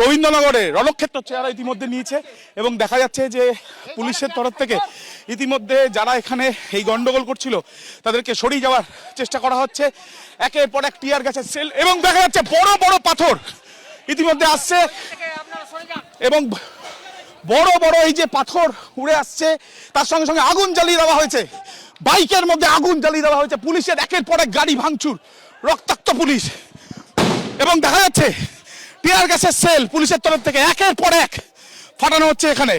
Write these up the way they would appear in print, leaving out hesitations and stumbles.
রবীন্দ্রনগরে রণক্ষেত্র চেহারা ইতিমধ্যে নিয়েছে এবং দেখা যাচ্ছে যে পুলিশের তরফ থেকে ইতিমধ্যে যারা এখানে এই গন্ডগোল করছিল তাদেরকে সরিয়ে যাওয়ার চেষ্টা করা হচ্ছে। একের পর এক টিয়ার গ্যাসের সেল এবং দেখা যাচ্ছে বড় বড় পাথর ইতিমধ্যে আসছে এবং বড় বড় এই যে পাথর উড়ে আসছে, তার সঙ্গে সঙ্গে আগুন জ্বালিয়ে দেওয়া হয়েছে, বাইকের মধ্যে আগুন জ্বালিয়ে দেওয়া হয়েছে, পুলিশের একের পর এক গাড়ি ভাঙচুর, রক্তাক্ত পুলিশ এবং দেখা যাচ্ছে টিয়ার গ্যাসের সেল পুলিশের তরফ থেকে একের পর এক ফাটানো হচ্ছে এখানে।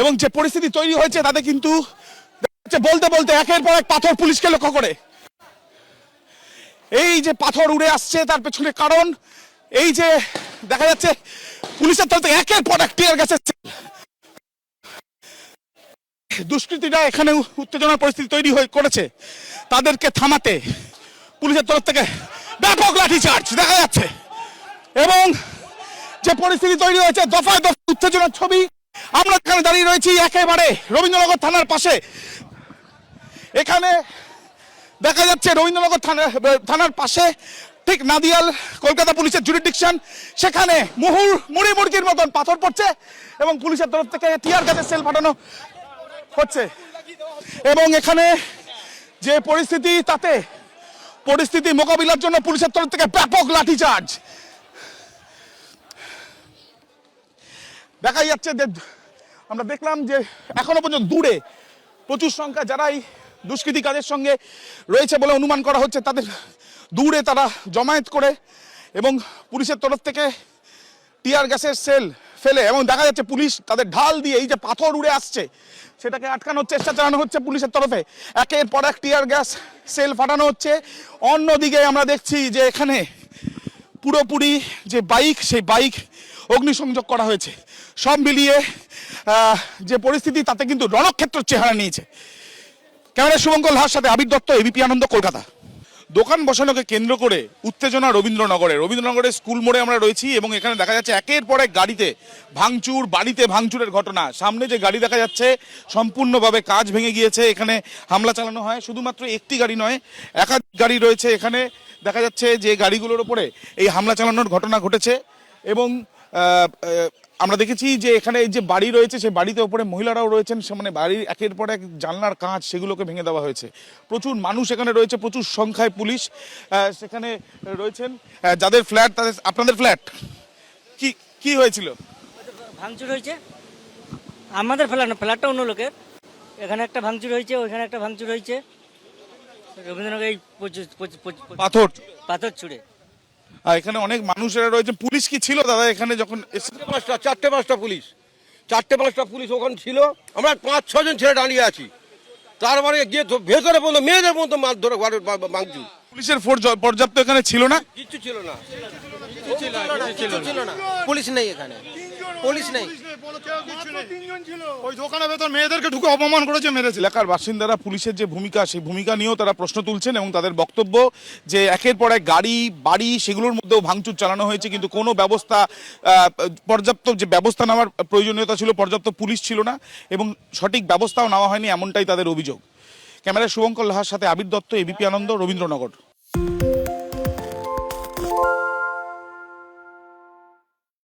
এবং যে পরিস্থিতি তৈরি হয়েছে তাতে কিন্তু বলতে বলতে একের পর এক পাথর পুলিশকে লক্ষ্য করে। এই যে পাথর উড়ে আসছে তার পেছনে কারণ এই যে দেখা যাচ্ছে পুলিশের তরফ থেকে একের পর এক টিয়ার গ্যাসের সেল। দুষ্কৃতীরা এখানে উত্তেজনার পরিস্থিতি তৈরি করেছে, তাদেরকে থামাতে পুলিশের তরফ থেকে ব্যাপক লাঠিচার্জ দেখা যাচ্ছে এবং যে পরিস্থিতি তৈরি হয়েছে দফায় দফায় উত্তেজনার ছবি। আমরা এখানে দাঁড়িয়ে রয়েছি একেবারে রবীন্দ্রনগর থানার পাশে। এখানে দেখা যাচ্ছে রবীন্দ্রনগর থানার পাশে ঠিক নাদিয়াল কলকাতা পুলিশের জুরিডিকশন, সেখানে মুড়ি মুরগির মতন পাথর পড়ছে এবং পুলিশের তরফ থেকে টিয়ার গ্যাসের সেল ফাটানো হচ্ছে এবং এখানে যে পরিস্থিতি তাতে পরিস্থিতি মোকাবিলার জন্য পুলিশের তরফ থেকে ব্যাপক লাঠিচার্জ দেখা যাচ্ছে। আমরা দেখলাম যে এখনো পর্যন্ত দূরে প্রচুর সংখ্যা যারাই দুষ্কৃতী কাজের সঙ্গে রয়েছে বলে অনুমান করা হচ্ছে তাদের দূরে তারা জমায়েত করে এবং পুলিশের তরফ থেকে টিয়ার গ্যাসের সেল ফেলে এবং দেখা যাচ্ছে পুলিশ তাদের ঢাল দিয়ে এই যে পাথর উড়ে আসছে সেটাকে আটকানোর চেষ্টা চালানো হচ্ছে পুলিশের তরফে। একের পর এক টিয়ার গ্যাস সেল ফাটানো হচ্ছে। অন্যদিকে আমরা দেখছি যে এখানে পুরোপুরি যে বাইক সেই বাইক অগ্নিসংযোগ করা হয়েছে। সব মিলিয়ে যে পরিস্থিতি তাতে কিন্তু রণক্ষেত্র চেহারা নিয়েছে। ক্যামেরা শুভঙ্কর লাহার সাথে আবির দত্ত, এবিপি আনন্দ, কলকাতা। দোকান বসানোকে কেন্দ্র করে উত্তেজনা রবীন্দ্রনগরে স্কুল মোড়ে আমরা রয়েছি এবং এখানে দেখা যাচ্ছে একের পর এক গাড়িতে ভাঙচুর, বাড়িতে ভাঙচুরের ঘটনা। সামনে যে গাড়ি দেখা যাচ্ছে সম্পূর্ণভাবে কাঁচ ভেঙে গিয়েছে, এখানে হামলা চালানো হয়। শুধুমাত্র একটি গাড়ি নয়, একাধিক গাড়ি রয়েছে এখানে। দেখা যাচ্ছে যে গাড়িগুলোর ওপরে এই হামলা চালানোর ঘটনা ঘটেছে এবং আমরা দেখেছি যে এখানে যে বাড়ি রয়েছে সেই বাড়িতে ওপরে মহিলারাও রয়েছেন, মানে বাড়ির একের পর এক জানলার কাঁচ সেগুলোকে ভেঙে দেওয়া হয়েছে। প্রচুর মানুষ এখানে রয়েছে, প্রচুর সংখ্যায় পুলিশ সেখানে রয়েছেন। যাদের ফ্ল্যাট তাদের, আপনাদের ফ্ল্যাট কি হয়েছিল? ভাঙচুর হয়েছে আমাদের ফ্ল্যাট না, ফ্ল্যাটটা অন্য লোকের। এখানে একটা ভাঙচুর হয়েছে, ওইখানে একটা ভাঙচুর হয়েছে। রবীন্দ্রনগর এই পাথর ছুড়ে এখানে অনেক মানুষেরা রয়েছে। পুলিশ কি ছিল দাদা এখানে যখন? চারটে পাঁচটা পুলিশ ওখানে ছিল। আমরা 5-6 জন ছেলে দাঁড়িয়ে আছি। তারপরে গিয়ে ভেতরে বললো মেয়েদের মতো মাছ ধরে ভাঙচুর। পুলিশের ফোর্স পর্যাপ্ত এখানে ছিল না, কিচ্ছু ছিল না। পুলিশ নেই এখানে, পুলিশ নেই। ওই দোকানের ভেতর মেয়েদেরকে ঢুকে অপমান করেছে, মেরেছে। এলাকার বাসিন্দারা পুলিশের যে ভূমিকা সেই ভূমিকা নিয়েও তারা প্রশ্ন তুলছেন এবং তাদের বক্তব্য যে একের পর এক গাড়ি বাড়ি সেগুলোর মধ্যেও ভাঙচুর চালানো হয়েছে, কিন্তু কোনো ব্যবস্থা পর্যাপ্ত যে ব্যবস্থা নেওয়ার প্রয়োজনীয়তা ছিল পর্যাপ্ত পুলিশ ছিল না এবং সঠিক ব্যবস্থাও নেওয়া হয়নি, এমনটাই তাদের অভিযোগ। ক্যামেরায় শুভঙ্কর লাহার সাথে আবির দত্ত, এবিপি আনন্দ, রবীন্দ্রনগর।